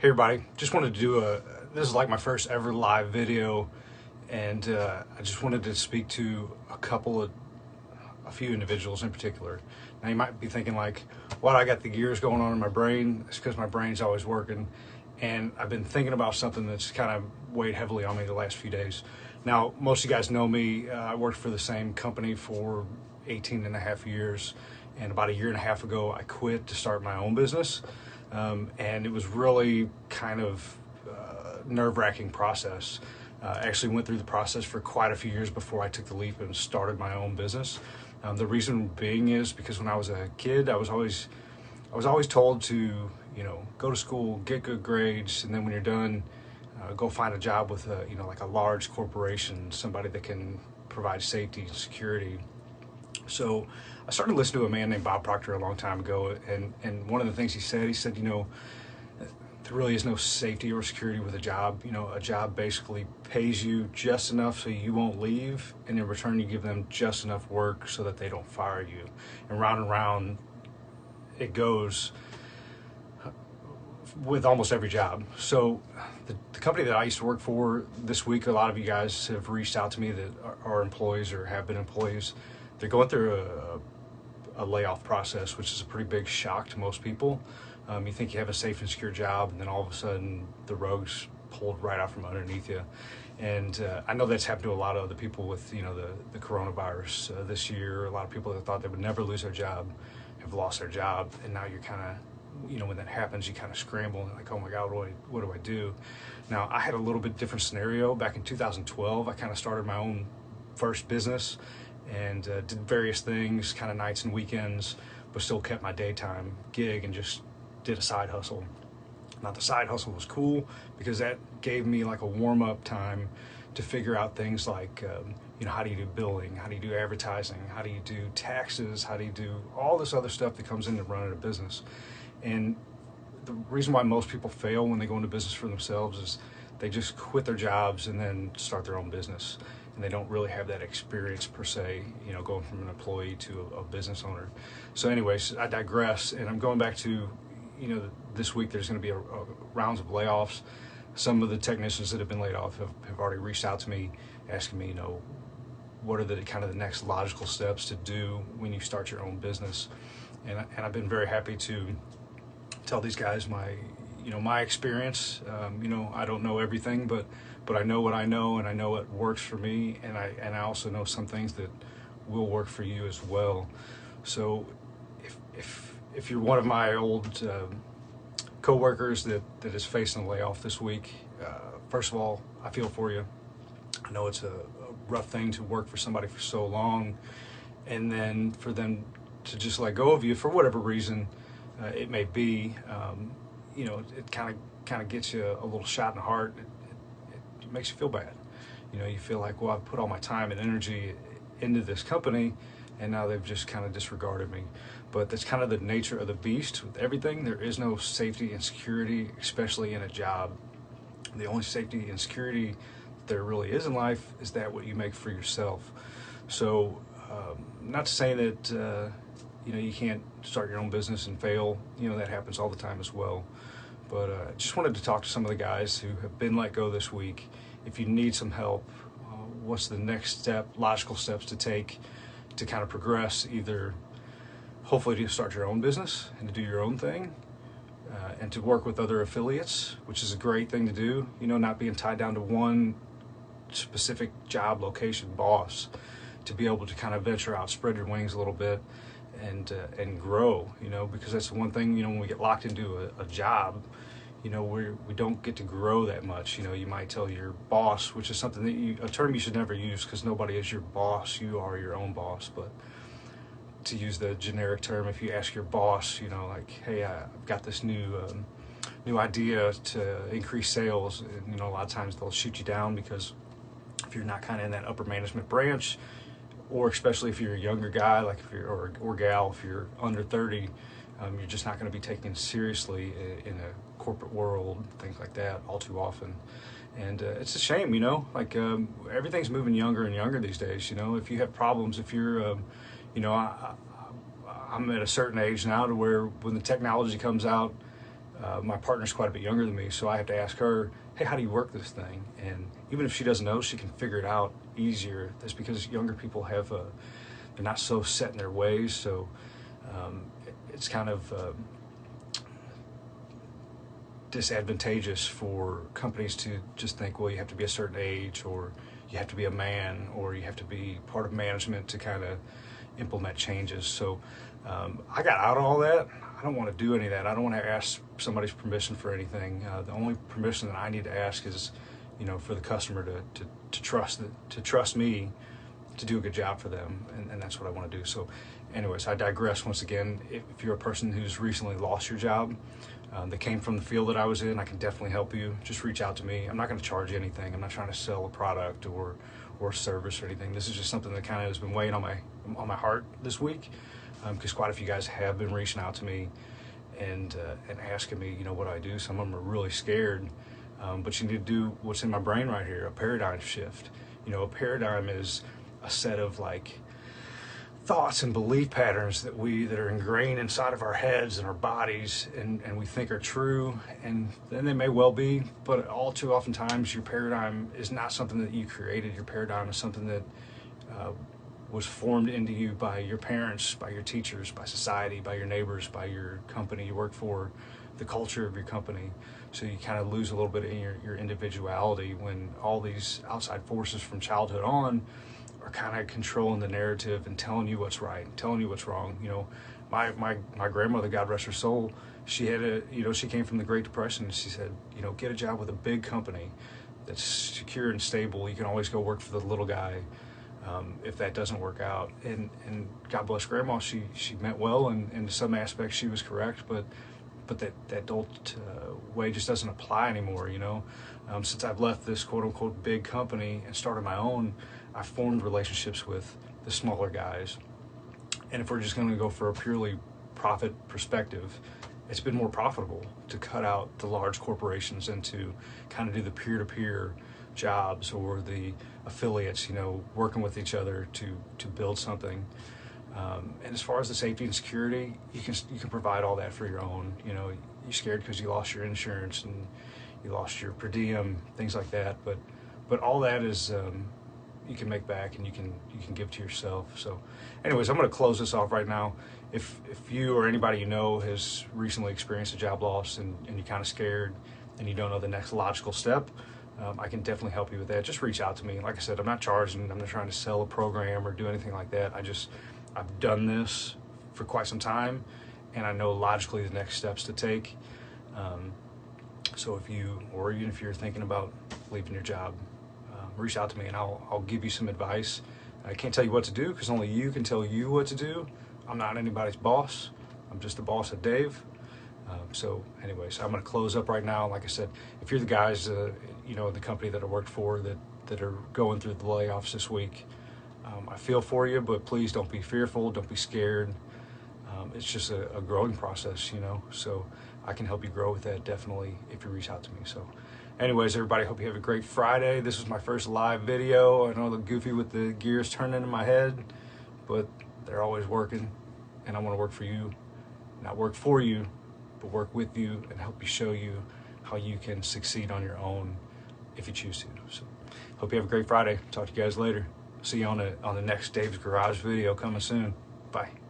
Hey everybody, just wanted to do this is like my first ever live video, and I just wanted to speak to a few individuals in particular. Now you might be thinking like, well, I got the gears going on in my brain. It's because my brain's always working, and I've been thinking about something that's kind of weighed heavily on me the last few days. Now, most of you guys know me. I worked for the same company for 18 and a half years, and about a year and a half ago, I quit to start my own business. And it was really kind of nerve-wracking process. I actually went through the process for quite a few years before I took the leap and started my own business. The reason being is because when I was a kid, I was always told to, go to school, get good grades, and then when you're done, go find a job with like a large corporation, somebody that can provide safety and security. So I started listening to a man named Bob Proctor a long time ago, and one of the things he said, there really is no safety or security with a job. A job basically pays you just enough so you won't leave, and in return you give them just enough work so that they don't fire you. And round it goes with almost every job. So the company that I used to work for this week, a lot of you guys have reached out to me that are employees or have been employees. They're going through a layoff process, which is a pretty big shock to most people. You think you have a safe and secure job, and then all of a sudden the rug's pulled right out from underneath you. And I know that's happened to a lot of other people with the coronavirus this year. A lot of people that thought they would never lose their job have lost their job, and now you're kind of, when that happens, you kind of scramble and like, oh my God, what do I do? Now, I had a little bit different scenario. Back in 2012, I kind of started my own first business and did various things, kind of nights and weekends, but still kept my daytime gig and just did a side hustle. Now, the side hustle was cool because that gave me like a warm-up time to figure out things like, how do you do billing? How do you do advertising? How do you do taxes? How do you do all this other stuff that comes into running a business? And the reason why most people fail when they go into business for themselves is they just quit their jobs and then start their own business. And they don't really have that experience per se, going from an employee to a business owner. So anyways, I digress, and I'm going back to, this week there's going to be a rounds of layoffs. Some of the technicians that have been laid off have already reached out to me asking me, what are the kind of the next logical steps to do when you start your own business. And I've been very happy to tell these guys my experience. I don't know everything, but I know what I know, and I know what works for me, and I also know some things that will work for you as well. So if you're one of my old co-workers that is facing a layoff this week, first of all, I feel for you. I know it's a rough thing to work for somebody for so long, and then for them to just let go of you for whatever reason it may be. It kind of gets you a little shot in the heart. It makes you feel bad. You feel like, well, I've put all my time and energy into this company, and now they've just kind of disregarded me. But that's kind of the nature of the beast with everything. There is no safety and security, especially in a job. The only safety and security there really is in life is that what you make for yourself. So not to say that you can't start your own business and fail. That happens all the time as well. But just wanted to talk to some of the guys who have been let go this week. If you need some help, what's the next step, logical steps to take to kind of progress, either hopefully to start your own business and to do your own thing, and to work with other affiliates, which is a great thing to do, not being tied down to one specific job, location, boss, to be able to kind of venture out, spread your wings a little bit, and grow, because that's the one thing, when we get locked into a job, we don't get to grow that much. You might tell your boss, which is something that a term you should never use, because nobody is your boss, you are your own boss. But to use the generic term, if you ask your boss, like, hey, I've got this new idea to increase sales, and a lot of times they'll shoot you down, because if you're not kind of in that upper management branch, or especially if you're a younger guy, like if you're or gal, if you're under 30, you're just not going to be taken seriously in a corporate world, things like that, all too often. And it's a shame, like everything's moving younger and younger these days. If you have problems, if you're, I'm at a certain age now to where when the technology comes out, my partner's quite a bit younger than me, so I have to ask her, hey, how do you work this thing? And even if she doesn't know, she can figure it out easier. That's because younger people they're not so set in their ways, so it's kind of disadvantageous for companies to just think, well, you have to be a certain age, or you have to be a man, or you have to be part of management to kind of implement changes. So I got out of all that. I don't want to do any of that. I don't want to ask somebody's permission for anything. The only permission that I need to ask is, for the customer to trust me to do a good job for them, and that's what I want to do. So anyways, I digress once again. If you're a person who's recently lost your job, that came from the field that I was in, I can definitely help you. Just reach out to me. I'm not going to charge you anything. I'm not trying to sell a product or service or anything. This is just something that kind of has been weighing on my heart this week, because quite a few guys have been reaching out to me and asking me, what do I do? Some of them are really scared, but you need to do what's in my brain right here, a paradigm shift. A paradigm is a set of thoughts and belief patterns that are ingrained inside of our heads and our bodies, and we think are true, and then they may well be, but all too oftentimes your paradigm is not something that you created. Your paradigm is something that was formed into you by your parents, by your teachers, by society, by your neighbors, by your company you work for, the culture of your company. So you kind of lose a little bit in your individuality when all these outside forces from childhood on are kind of controlling the narrative and telling you what's right, telling you what's wrong. My grandmother, God rest her soul, she had she came from the Great Depression. She said, get a job with a big company that's secure and stable. You can always go work for the little guy if that doesn't work out. And God bless Grandma, she meant well, and in some aspects she was correct, but that old way just doesn't apply anymore. Since I've left this quote unquote big company and started my own, I formed relationships with the smaller guys. And if we're just going to go for a purely profit perspective, it's been more profitable to cut out the large corporations and to kind of do the peer-to-peer jobs or the affiliates, working with each other to build something. And as far as the safety and security, you can provide all that for your own. You're scared because you lost your insurance and you lost your per diem, things like that. But all that is you can make back, and you can give to yourself. So anyways, I'm going to close this off right now. If you or anybody has recently experienced a job loss and you're kind of scared and you don't know the next logical step, I can definitely help you with that. Just reach out to me. Like I said, I'm not charging. I'm not trying to sell a program or do anything like that. I've done this for quite some time, and I know logically the next steps to take. So even if you're thinking about leaving your job, reach out to me and I'll give you some advice. I can't tell you what to do because only you can tell you what to do. I'm not anybody's boss. I'm just the boss of Dave. So anyways, I'm going to close up right now. Like I said, if you're the guys, in the company that I worked for that are going through the layoffs this week, I feel for you, but please don't be fearful. Don't be scared. It's just a growing process, so I can help you grow with that definitely if you reach out to me. So anyways, everybody, hope you have a great Friday. This was my first live video. I know I look goofy with the gears turning in my head, but they're always working, and I want to work for you, not work for you, but work with you and help you show you how you can succeed on your own if you choose to. So hope you have a great Friday. Talk to you guys later. See you on the next Dave's Garage video coming soon. Bye.